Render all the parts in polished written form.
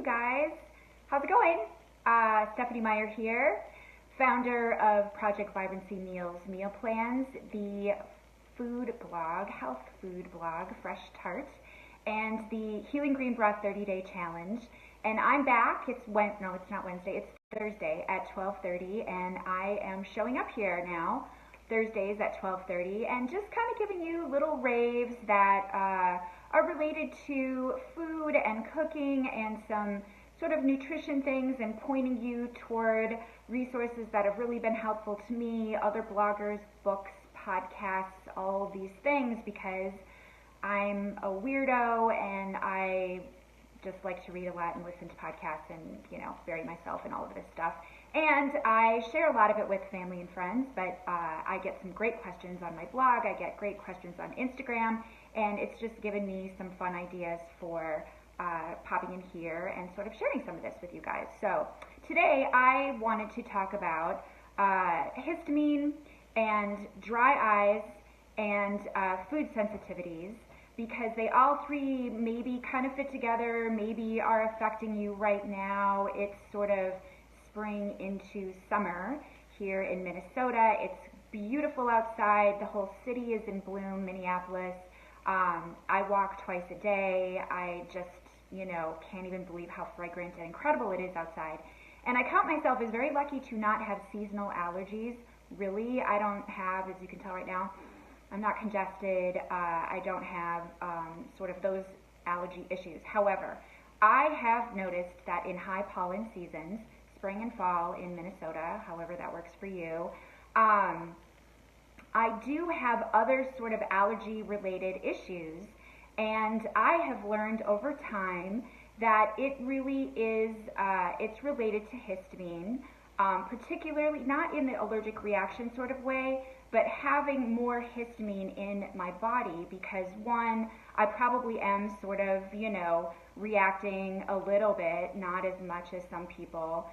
you guys. How's it going? Stephanie Meyer here, founder of Project Vibrancy Meals Meal Plans, the food blog, health food blog, Fresh Tart, and the Healing Green Broth 30-Day Challenge. And I'm back. It's not Wednesday. It's Thursday at 12:30, and I am showing up here now, Thursdays at 12:30, and just kind of giving you little raves that are related to food and cooking and some sort of nutrition things, and pointing you toward resources that have really been helpful to me, other bloggers, books, podcasts, all of these things, because I'm a weirdo and I just like to read a lot and listen to podcasts and, bury myself in all of this stuff. And I share a lot of it with family and friends, but I get some great questions on my blog. I get great questions on Instagram, and it's just given me some fun ideas for popping in here and sort of sharing some of this with you guys. So today I wanted to talk about histamine and dry eyes and food sensitivities, because they all three maybe kind of fit together, maybe are affecting you right now. It's sort of spring into summer here in Minnesota. It's beautiful outside. The whole city is in bloom, Minneapolis. I walk twice a day. I just, can't even believe how fragrant and incredible it is outside. And I count myself as very lucky to not have seasonal allergies. Really, I don't have, as you can tell right now, I'm not congested. I don't have sort of those allergy issues. However, I have noticed that in high pollen seasons, spring and fall in Minnesota, however that works for you, I do have other sort of allergy related issues, and I have learned over time that it really is, it's related to histamine, particularly not in the allergic reaction sort of way, but having more histamine in my body, because one, I probably am sort of, reacting a little bit, not as much as some people,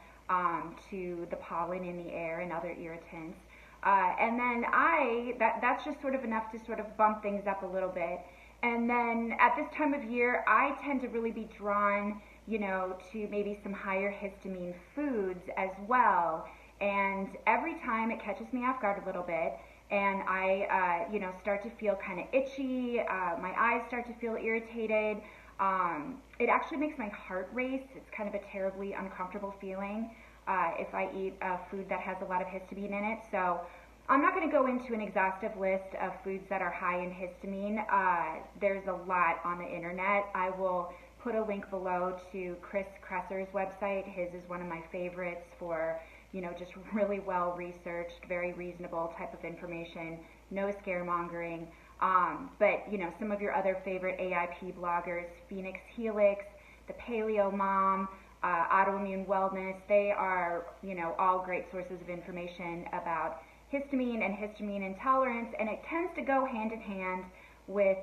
to the pollen in the air and other irritants. And then that's just sort of enough to sort of bump things up a little bit. And then at this time of year, I tend to really be drawn, to maybe some higher histamine foods as well. And every time it catches me off guard a little bit, and I, start to feel kind of itchy, my eyes start to feel irritated. It actually makes my heart race. It's kind of a terribly uncomfortable feeling if I eat food that has a lot of histamine in it. So I'm not going to go into an exhaustive list of foods that are high in histamine. There's a lot on the internet. I will put a link below to Chris Kresser's website. His is one of my favorites for, just really well researched, very reasonable type of information, no scaremongering. But some of your other favorite AIP bloggers, Phoenix Helix, the Paleo Mom, Autoimmune Wellness, they are, all great sources of information about histamine and histamine intolerance, and it tends to go hand in hand with,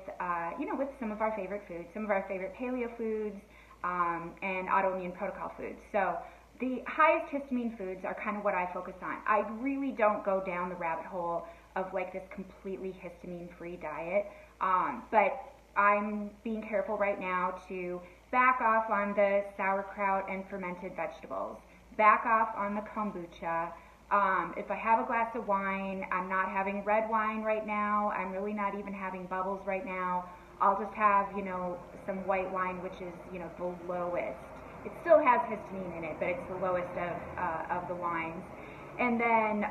with some of our favorite foods, some of our favorite paleo foods, and autoimmune protocol foods. So the highest histamine foods are kind of what I focus on. I really don't go down the rabbit hole of like this completely histamine-free diet, but I'm being careful right now to back off on the sauerkraut and fermented vegetables, back off on the kombucha. If I have a glass of wine, I'm not having red wine right now. I'm really not even having bubbles right now. I'll just have, some white wine, which is, the lowest. It still has histamine in it, but it's the lowest of the wines. And then,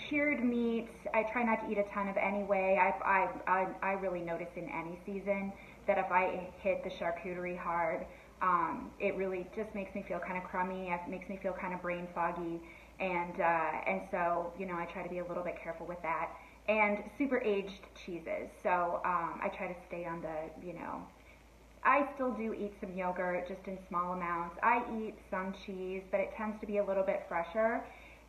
cured meats, I try not to eat a ton of anyway. I really notice in any season that if I hit the charcuterie hard, it really just makes me feel kind of crummy. It makes me feel kind of brain foggy, and so I try to be a little bit careful with that. And super aged cheeses. So I try to stay on the I still do eat some yogurt, just in small amounts. I eat some cheese, but it tends to be a little bit fresher,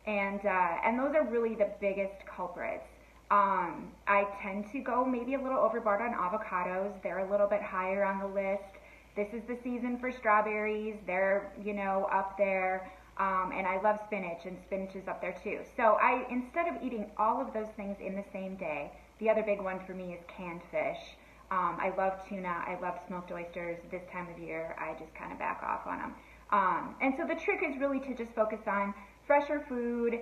and those are really the biggest culprits. I tend to go maybe a little overboard on avocados. They're a little bit higher on the list. This is the season for strawberries. They're, up there. And I love spinach, and spinach is up there too. So instead of eating all of those things in the same day, the other big one for me is canned fish. I love tuna. I love smoked oysters. This time of year, I just kind of back off on them. And so the trick is really to just focus on fresher food,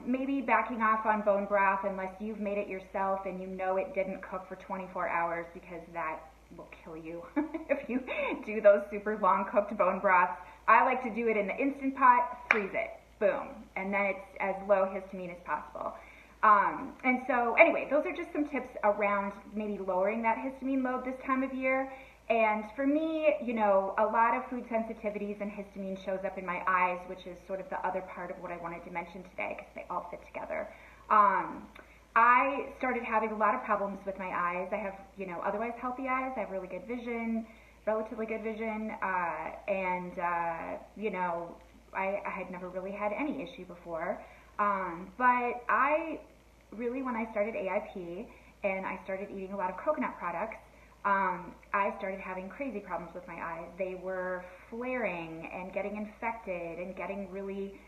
maybe backing off on bone broth unless you've made it yourself and you know it didn't cook for 24 hours, because that will kill you if you do those super long cooked bone broths. I like to do it in the Instant Pot, freeze it, boom, and then it's as low histamine as possible. And so anyway, those are just some tips around maybe lowering that histamine load this time of year. And for me, you know, a lot of food sensitivities and histamine shows up in my eyes, which is sort of the other part of what I wanted to mention today, because they all fit together. I started having a lot of problems with my eyes. I have, you know, otherwise healthy eyes. I have really good vision, relatively good vision, you know, I had never really had any issue before. But I really, when I started AIP and I started eating a lot of coconut products, I started having crazy problems with my eyes. They were flaring and getting infected and getting really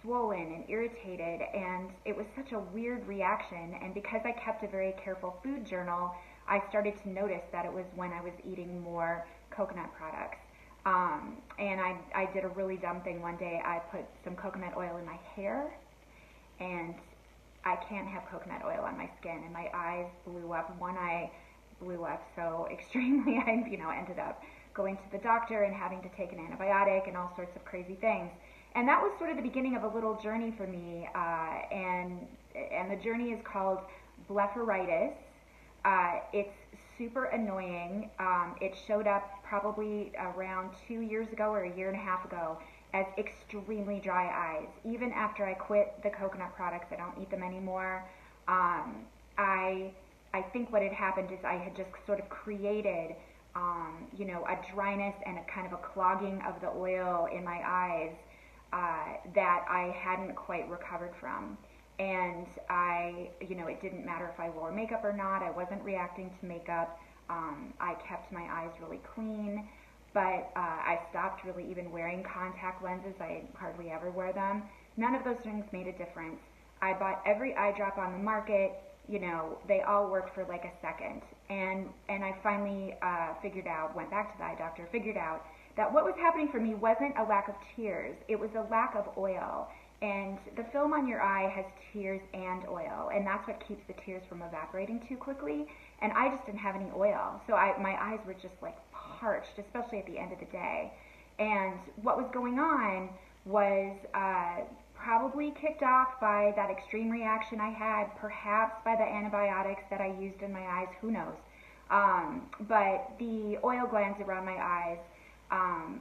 swollen and irritated, and it was such a weird reaction. And because I kept a very careful food journal, I started to notice that it was when I was eating more coconut products. And I did a really dumb thing one day. I put some coconut oil in my hair, and I can't have coconut oil on my skin, and my eyes blew up. One eye blew up so extremely, I ended up going to the doctor and having to take an antibiotic and all sorts of crazy things. And that was sort of the beginning of a little journey for me, and the journey is called blepharitis. It's super annoying. It showed up probably around 2 years ago or a year and a half ago as extremely dry eyes. Even after I quit the coconut products, I don't eat them anymore. I think what had happened is I had just sort of created, a dryness and a kind of a clogging of the oil in my eyes that I hadn't quite recovered from. And it didn't matter if I wore makeup or not. I wasn't reacting to makeup. I kept my eyes really clean, but I stopped really even wearing contact lenses. I hardly ever wear them. None of those things made a difference. I bought every eye drop on the market. They all worked for like a second. And I finally went back to the eye doctor, figured out that what was happening for me wasn't a lack of tears. It was a lack of oil. And the film on your eye has tears and oil, and that's what keeps the tears from evaporating too quickly. And I just didn't have any oil, so my eyes were just like parched, especially at the end of the day. And what was going on was probably kicked off by that extreme reaction I had, perhaps by the antibiotics that I used in my eyes, who knows. But the oil glands around my eyes,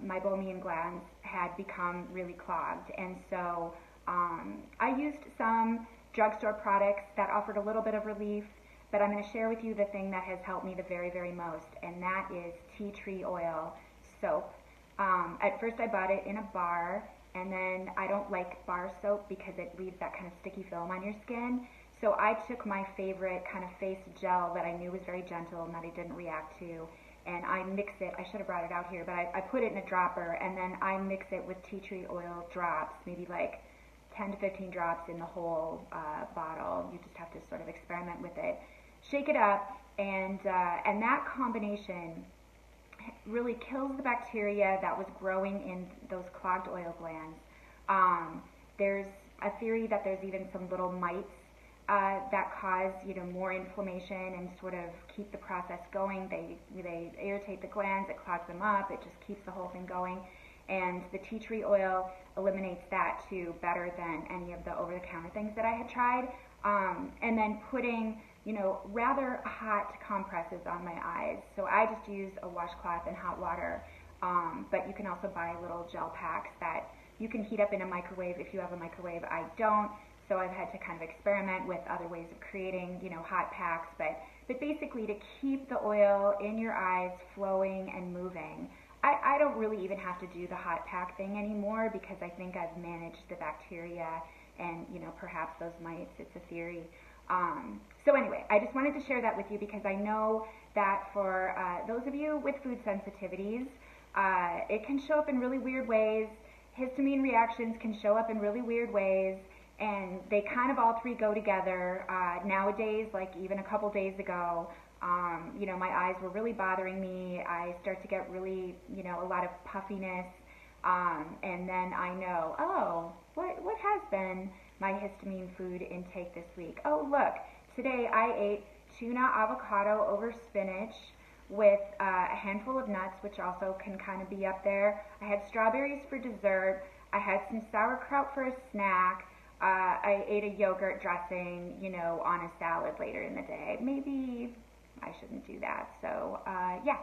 my Bohemian glands, had become really clogged. And so I used some drugstore products that offered a little bit of relief, but I'm going to share with you the thing that has helped me the very, very most, and that is tea tree oil soap. At first I bought it in a bar, and then I don't like bar soap because it leaves that kind of sticky film on your skin. So I took my favorite kind of face gel that I knew was very gentle and that I didn't react to, and I mix it. I should have brought it out here, but I put it in a dropper, and then I mix it with tea tree oil drops, maybe like 10 to 15 drops in the whole bottle. You just have to sort of experiment with it. Shake it up, and that combination really kills the bacteria that was growing in those clogged oil glands. There's a theory that there's even some little mites that cause more inflammation and sort of keep the process going. They irritate the glands, it clogs them up, it just keeps the whole thing going. And the tea tree oil eliminates that too better than any of the over-the-counter things that I had tried. And then putting rather hot compresses on my eyes. So I just use a washcloth and hot water, but you can also buy little gel packs that you can heat up in a microwave if you have a microwave. I don't. So I've had to kind of experiment with other ways of creating, hot packs, but basically to keep the oil in your eyes flowing and moving. I don't really even have to do the hot pack thing anymore because I think I've managed the bacteria and, perhaps those mites. It's a theory. So anyway, I just wanted to share that with you because I know that for those of you with food sensitivities, it can show up in really weird ways. Histamine reactions can show up in really weird ways. And they kind of all three go together. Nowadays, like even a couple days ago, My eyes were really bothering me. I start to get really, a lot of puffiness. And then I know, oh, what has been my histamine food intake this week? Oh, look, today I ate tuna avocado over spinach with a handful of nuts, which also can kind of be up there. I had strawberries for dessert. I had some sauerkraut for a snack. I ate a yogurt dressing, on a salad later in the day. Maybe I shouldn't do that. So, yeah,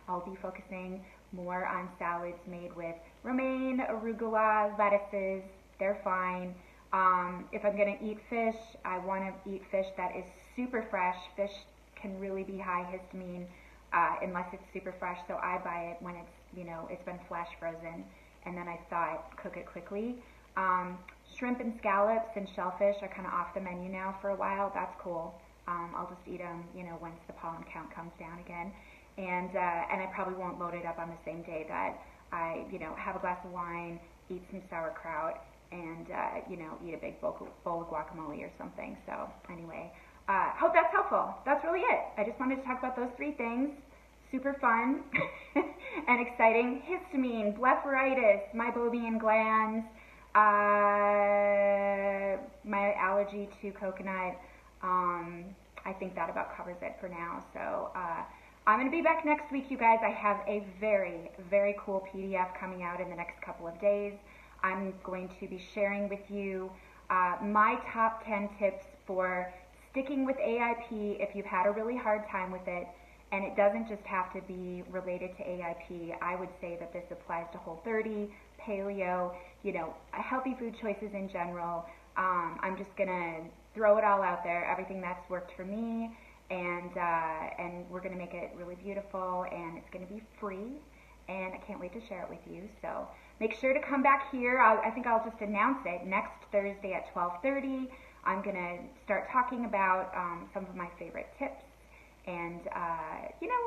I'll be focusing more on salads made with romaine, arugula, lettuces. They're fine. If I'm going to eat fish, I want to eat fish that is super fresh. Fish can really be high histamine unless it's super fresh. So I buy it when it's been flash frozen, and then I thaw it, cook it quickly. Shrimp and scallops and shellfish are kind of off the menu now for a while. That's cool. I'll just eat them, once the pollen count comes down again. And I probably won't load it up on the same day that I, have a glass of wine, eat some sauerkraut, and, eat a big bowl of guacamole or something. So anyway, hope that's helpful. That's really it. I just wanted to talk about those 3 things. Super fun and exciting. Histamine, blepharitis, meibomian glands, my allergy to coconut. I think that about covers it for now. So I'm going to be back next week, you guys. I have a very, very cool PDF coming out in the next couple of days. I'm going to be sharing with you my top 10 tips for sticking with AIP if you've had a really hard time with it. And it doesn't just have to be related to AIP. I would say that this applies to Whole30, paleo, healthy food choices in general. I'm just going to throw it all out there, everything that's worked for me, and we're going to make it really beautiful, and it's going to be free, and I can't wait to share it with you. So make sure to come back here. I think I'll just announce it next Thursday at 12:30. I'm going to start talking about some of my favorite tips and,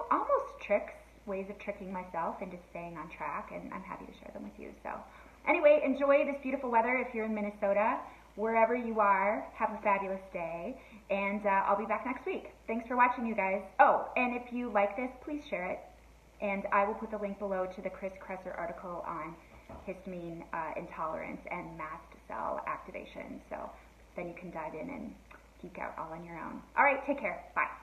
almost tricks, ways of tricking myself into staying on track, and I'm happy to share them with you. So anyway, enjoy this beautiful weather if you're in Minnesota. Wherever you are, have a fabulous day, and I'll be back next week. Thanks for watching, you guys. Oh, and if you like this, please share it, and I will put the link below to the Chris Kresser article on histamine intolerance and mast cell activation, so then you can dive in and geek out all on your own. All right, take care. Bye.